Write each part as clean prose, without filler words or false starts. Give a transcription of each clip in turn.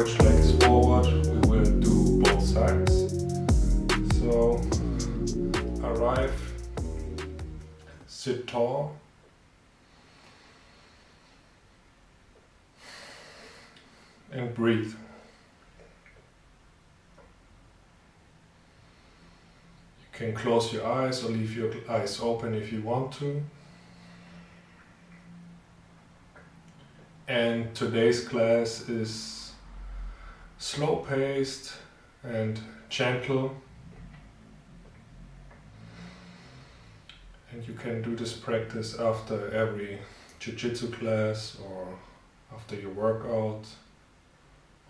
which leg is forward, we will do both sides. So arrive, sit tall, and breathe. You can close your eyes or leave your eyes open if you want to. And today's class is slow paced and gentle. And you can do this practice after every jiu-jitsu class or after your workout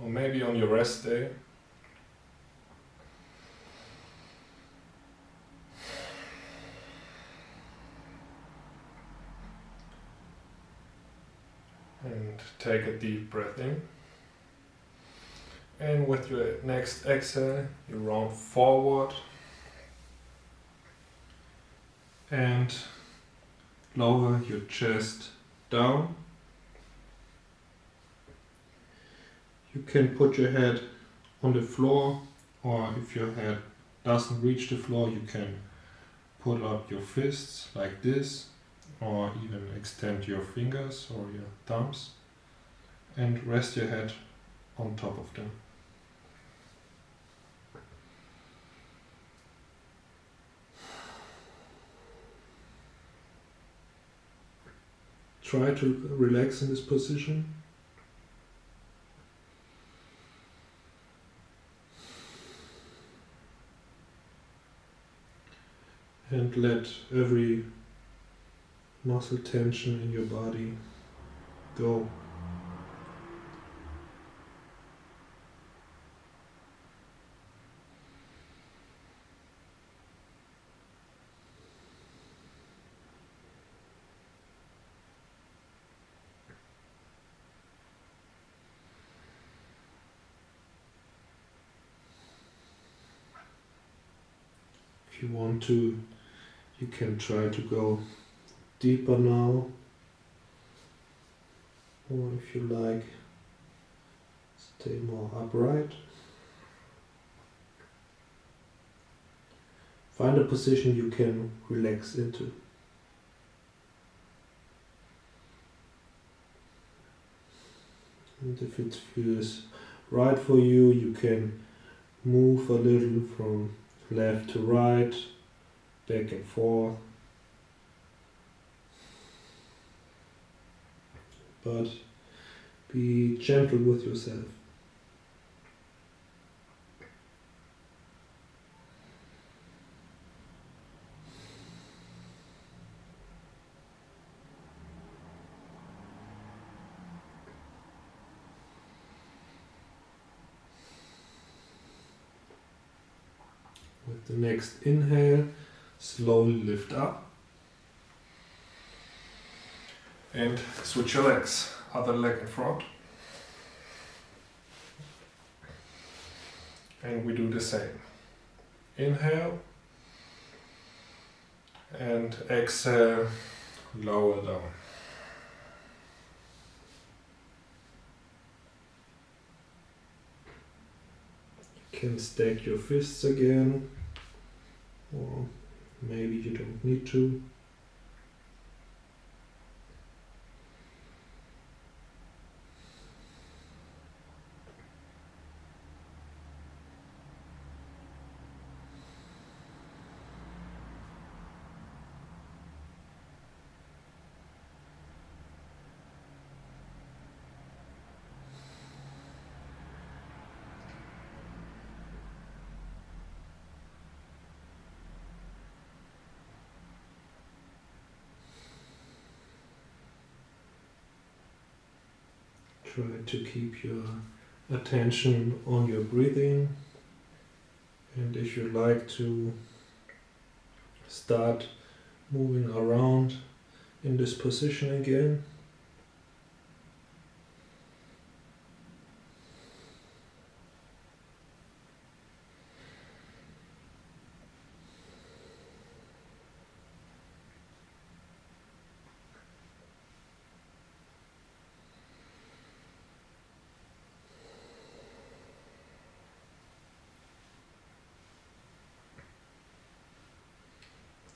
or maybe on your rest day. And take a deep breath in. And with your next exhale, you round forward and lower your chest down. You can put your head on the floor, or if your head doesn't reach the floor, you can pull up your fists like this, or even extend your fingers or your thumbs and rest your head on top of them. Try to relax in this position. And let every muscle tension in your body go. If you want to, you can try to go deeper now, or if you like, stay more upright. Find a position you can relax into. And if it feels right for you, you can move a little from left to right, back and forth. But be gentle with yourself. With the next inhale, slowly lift up and switch your legs, other leg in front. And we do the same. Inhale and exhale, lower down. You can stack your fists again, or maybe you don't need to. Try to keep your attention on your breathing, and if you like to start moving around in this position again.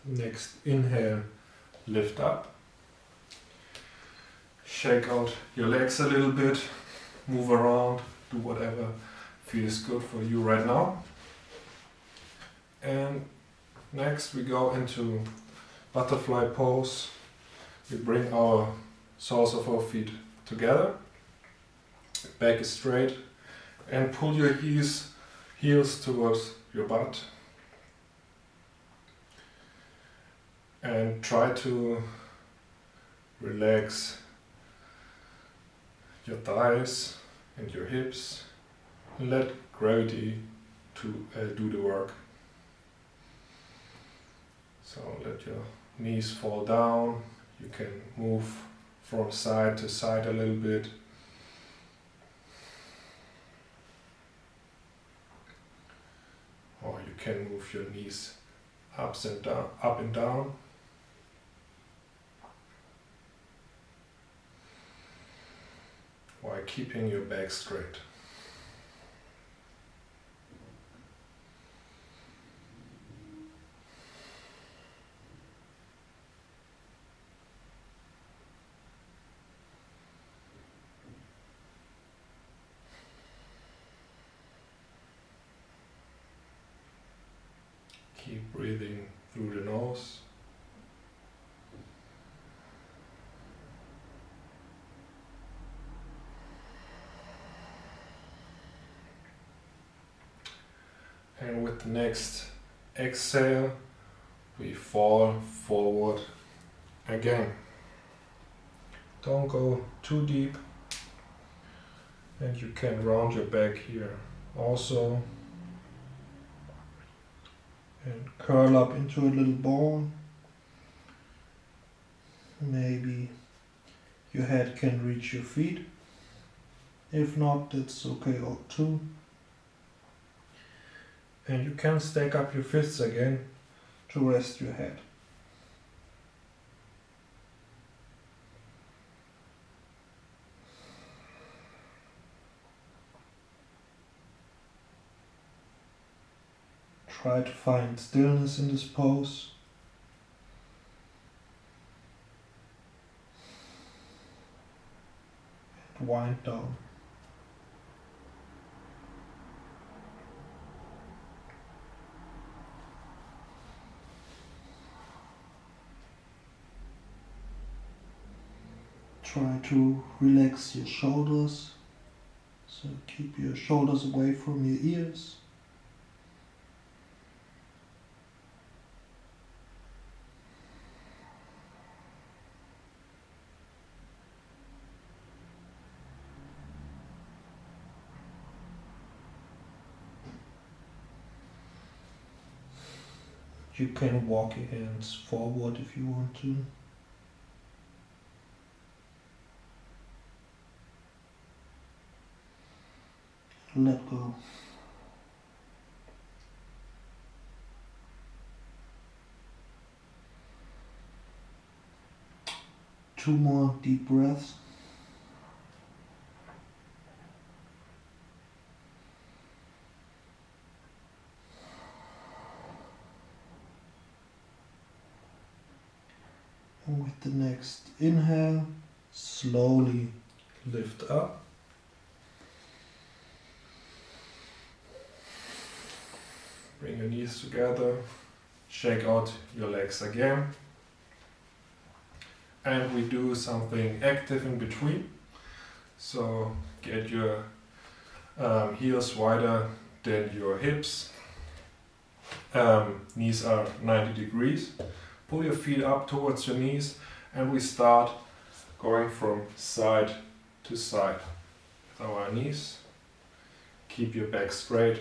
Next inhale, lift up. Shake out your legs a little bit, move around, do whatever feels good for you right now. And next we go into butterfly pose. We bring our soles of our feet together, back is straight, and pull your heels towards your butt. And try to relax your thighs and your hips and let gravity to do the work. So let your knees fall down. You can move from side to side a little bit. Or you can move your knees up and down. While keeping your back straight. Keep breathing through the nose. And with the next exhale, we fall forward again. Don't go too deep. And you can round your back here also. And curl up into a little ball. Maybe your head can reach your feet. If not, that's okay too. And you can stack up your fists again to rest your head. Try to find stillness in this pose. And wind down. Try to relax your shoulders, so keep your shoulders away from your ears. You can walk your hands forward if you want to. Let go. Two more deep breaths. And with the next inhale, slowly lift up. Bring your knees together, shake out your legs again. And we do something active in between. So get your heels wider than your hips. Knees are 90 degrees. Pull your feet up towards your knees and we start going from side to side with our knees. Keep your back straight.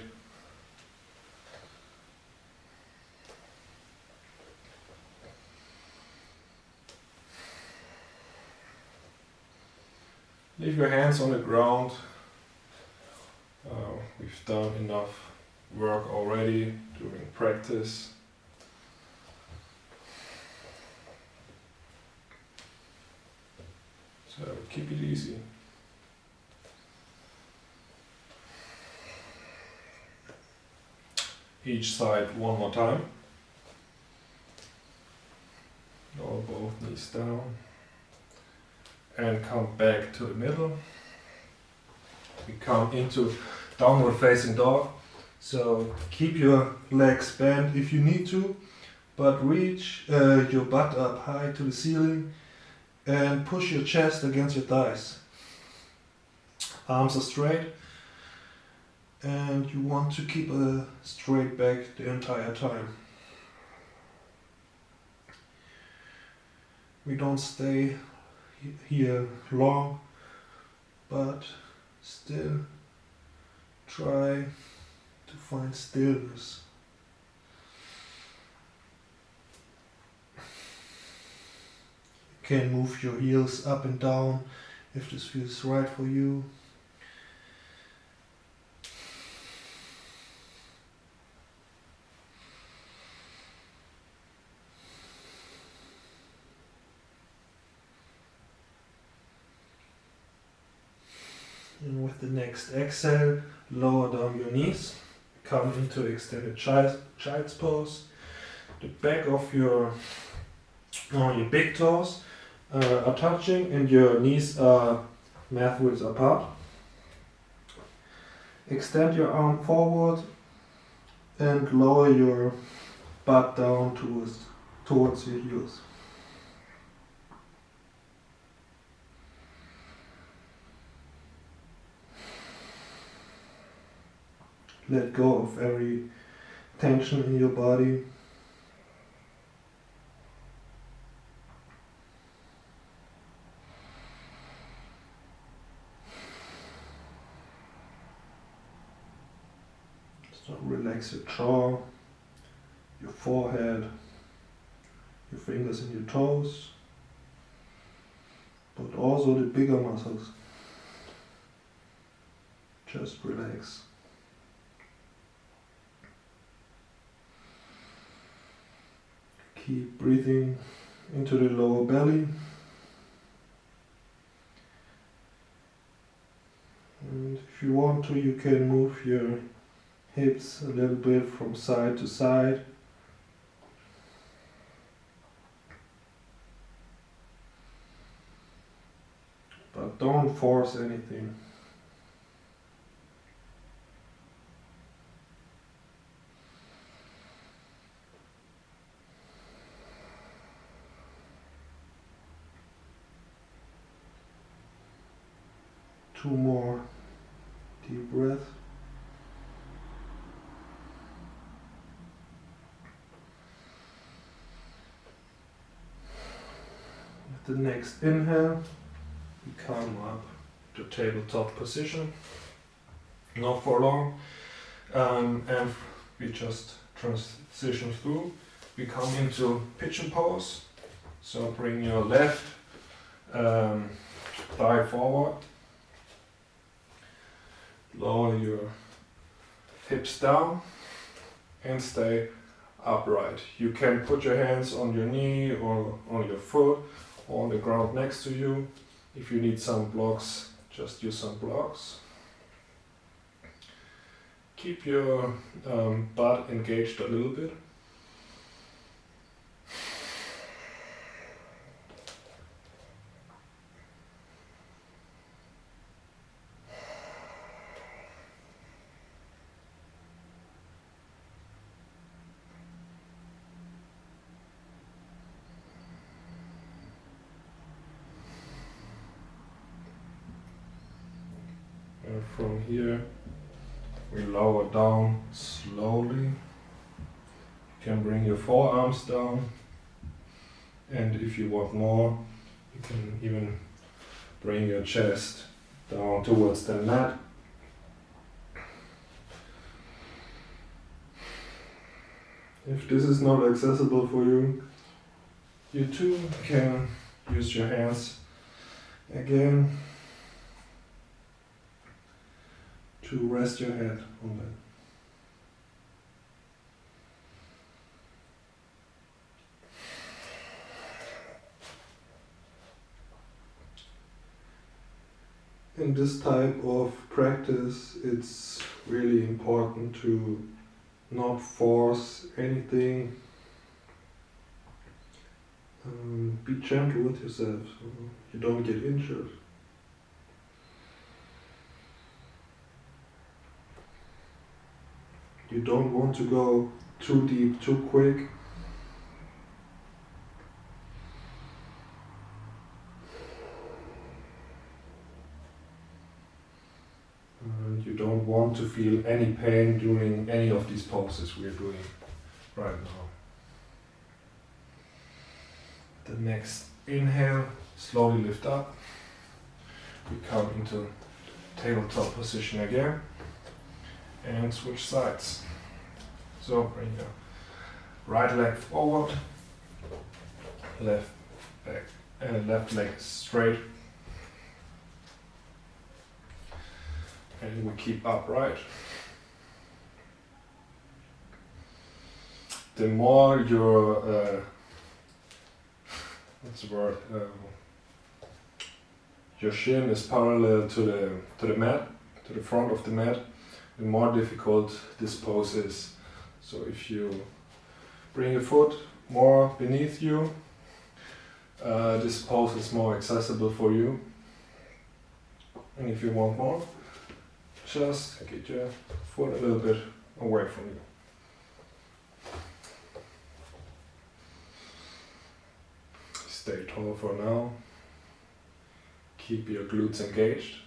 Leave your hands on the ground. We've done enough work already during practice. So keep it easy. Each side one more time. knees down and come back to the middle. We come into downward facing dog. So keep your legs bent if you need to, but reach your butt up high to the ceiling and push your chest against your thighs. Arms are straight, and you want to keep a straight back the entire time. We don't stay here long, but still try to find stillness. You can move your heels up and down if this feels right for you. And with the next exhale, lower down your knees, come into extended child's pose. The back of your big toes are touching and your knees are mat width apart. Extend your arm forward and lower your butt down towards your heels. Let go of every tension in your body. So relax your jaw, your forehead, your fingers and your toes, but also the bigger muscles. Just relax. Keep breathing into the lower belly. And if you want to, you can move your hips a little bit from side to side. But don't force anything. Two more deep breaths. With the next inhale, we come up to tabletop position. Not for long, and we just transition through. We come into pigeon pose. So bring your left thigh forward. Lower your hips down and stay upright. You can put your hands on your knee or on your foot or on the ground next to you. If you need some blocks, just use some blocks. Keep your butt engaged a little bit. And from here, we lower down slowly. You can bring your forearms down, and if you want more, you can even bring your chest down towards the mat. If this is not accessible for you, you too can use your hands again to rest your head on that. In this type of practice, it's really important to not force anything. Be gentle with yourself so you don't get injured. You don't want to go too deep, too quick. And you don't want to feel any pain during any of these poses we are doing right now. The next inhale, slowly lift up. We come into tabletop position again and switch sides. So bring your right leg forward, left leg straight, and we keep upright. The more your your shin is parallel to the mat, to the front of the mat, the more difficult this pose is. So if you bring your foot more beneath you, this pose is more accessible for you. And if you want more, just get your foot a little bit away from you. Stay tall for now. Keep your glutes engaged.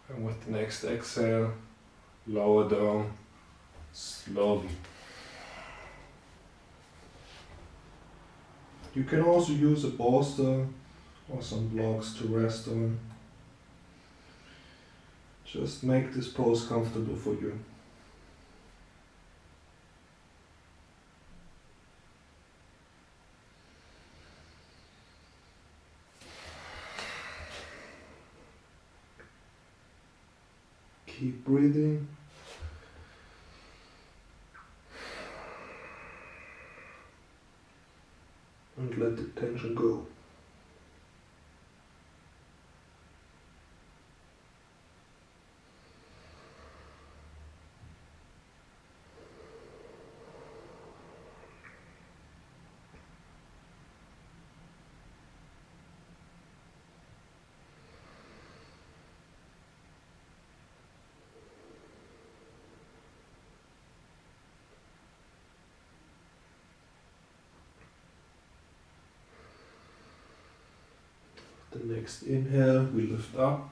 And with the next exhale, lower down slowly. You can also use a bolster or some blocks to rest on. Just make this pose comfortable for you. Keep breathing. And let the tension go. The next inhale, we lift up.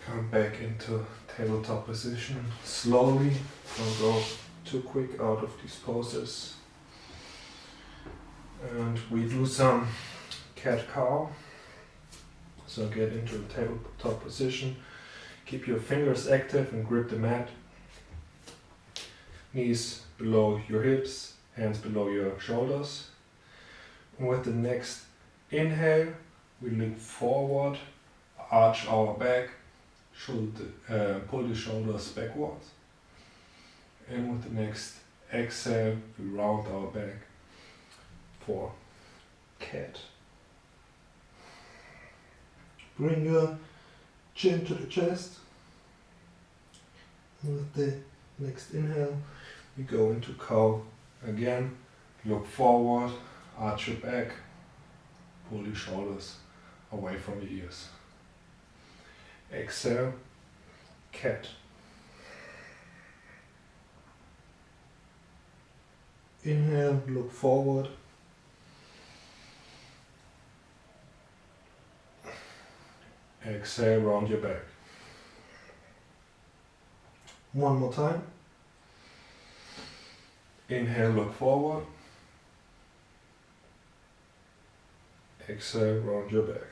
Come back into tabletop position slowly. Don't go too quick out of these poses. And we do some cat-cow. So get into a tabletop position. Keep your fingers active and grip the mat. Knees below your hips, hands below your shoulders. And with the next inhale, we look forward, arch our back, pull the shoulders backwards. And with the next exhale, we round our back for cat. Bring your chin to the chest. And with the next inhale, we go into cow again. Look forward, arch your back. Pull your shoulders away from your ears. Exhale, cat. Inhale, look forward. Exhale, round your back. One more time. Inhale, look forward. Exhale, round your back.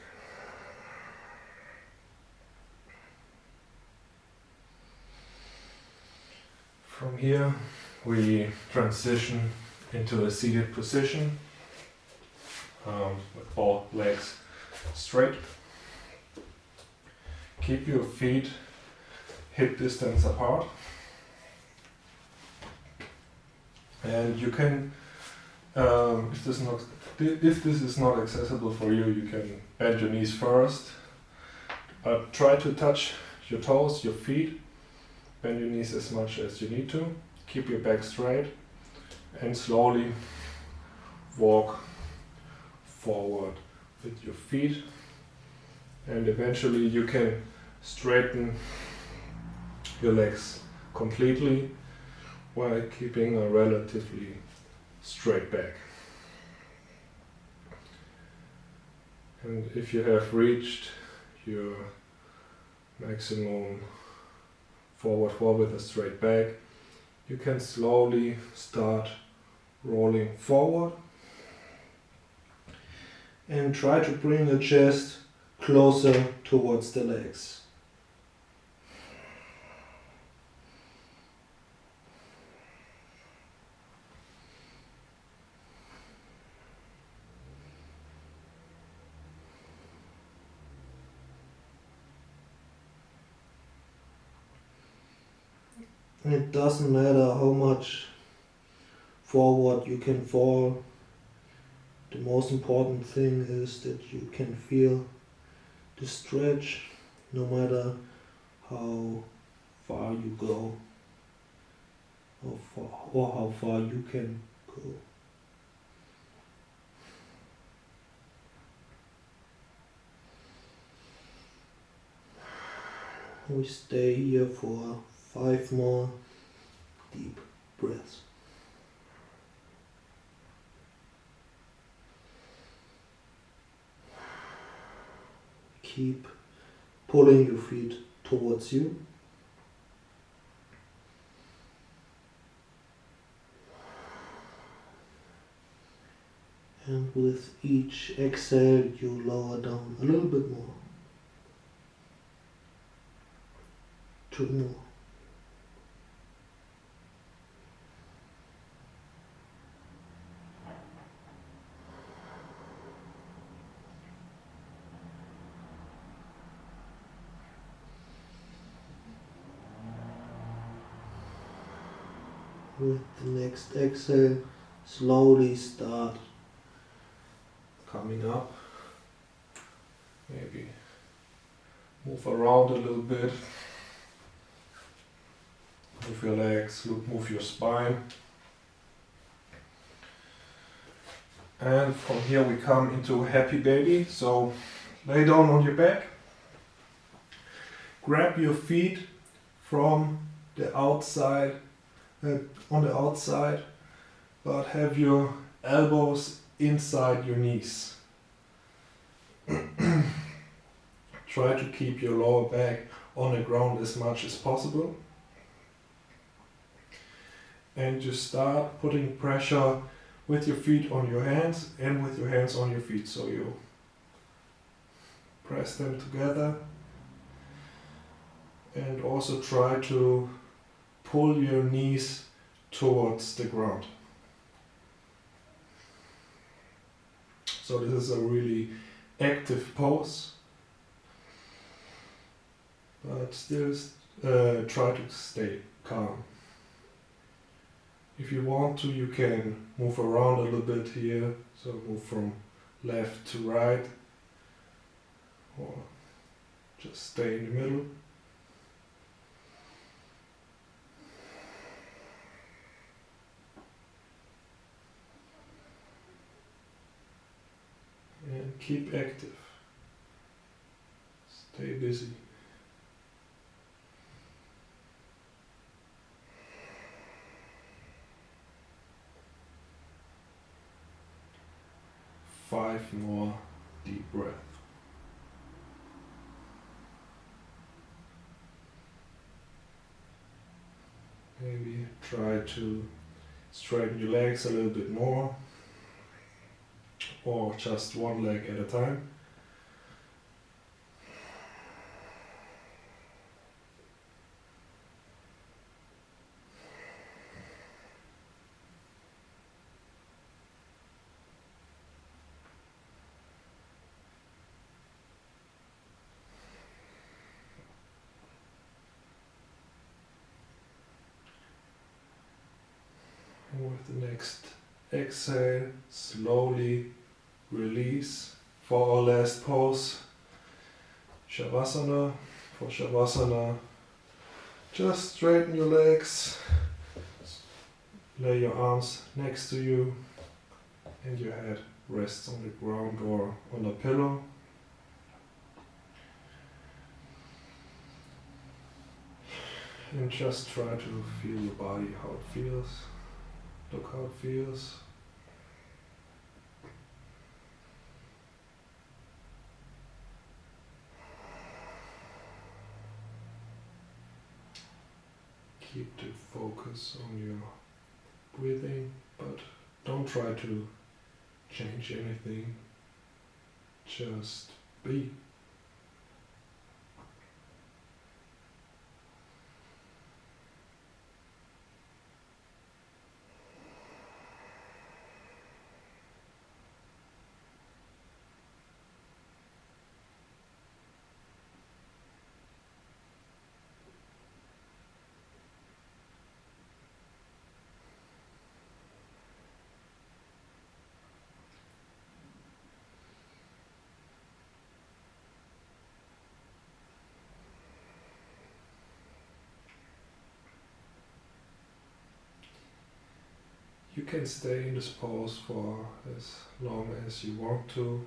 From here, we transition into a seated position with both legs straight. Keep your feet hip distance apart. And you can, if this is not accessible for you, you can bend your knees first, but try to touch your toes, your feet, Bend your knees as much as you need to. Keep your back straight and slowly walk forward with your feet, and eventually you can straighten your legs completely while keeping a relatively straight back. And if you have reached your maximum forward fold with a straight back, you can slowly start rolling forward and try to bring the chest closer towards the legs. It doesn't matter how much forward you can fall. The most important thing is that you can feel the stretch no matter how far you go, how far you can go. We stay here for 5 more deep breaths. Keep pulling your feet towards you. And with each exhale, you lower down a little bit more. 2 more. With the next exhale, slowly start coming up. Maybe move around a little bit. Move your legs, move your spine. And from here we come into happy baby. So lay down on your back. Grab your feet from the outside, on the outside, but have your elbows inside your knees. Try to keep your lower back on the ground as much as possible. And just start putting pressure with your feet on your hands and with your hands on your feet. So you press them together. And also try to pull your knees towards the ground. So this is a really active pose, but still try to stay calm. If you want to, you can move around a little bit here, so move from left to right, or just stay in the middle. And keep active. Stay busy. Five more deep breaths. Maybe try to straighten your legs a little bit more, or just one leg at a time. And with the next exhale, slowly release. For our last pose, Shavasana. For Shavasana, Just straighten your legs, lay your arms next to you, and your head rests on the ground or on a pillow. And just try to feel your body, how it feels. Look how it feels. Keep the focus on your breathing, but don't try to change anything. Just be. You can stay in this pose for as long as you want to.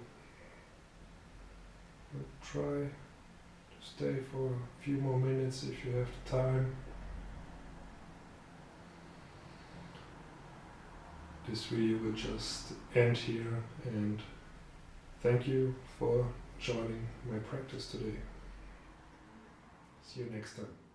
But try to stay for a few more minutes if you have the time. This video will just end here, and thank you for joining my practice today. See you next time.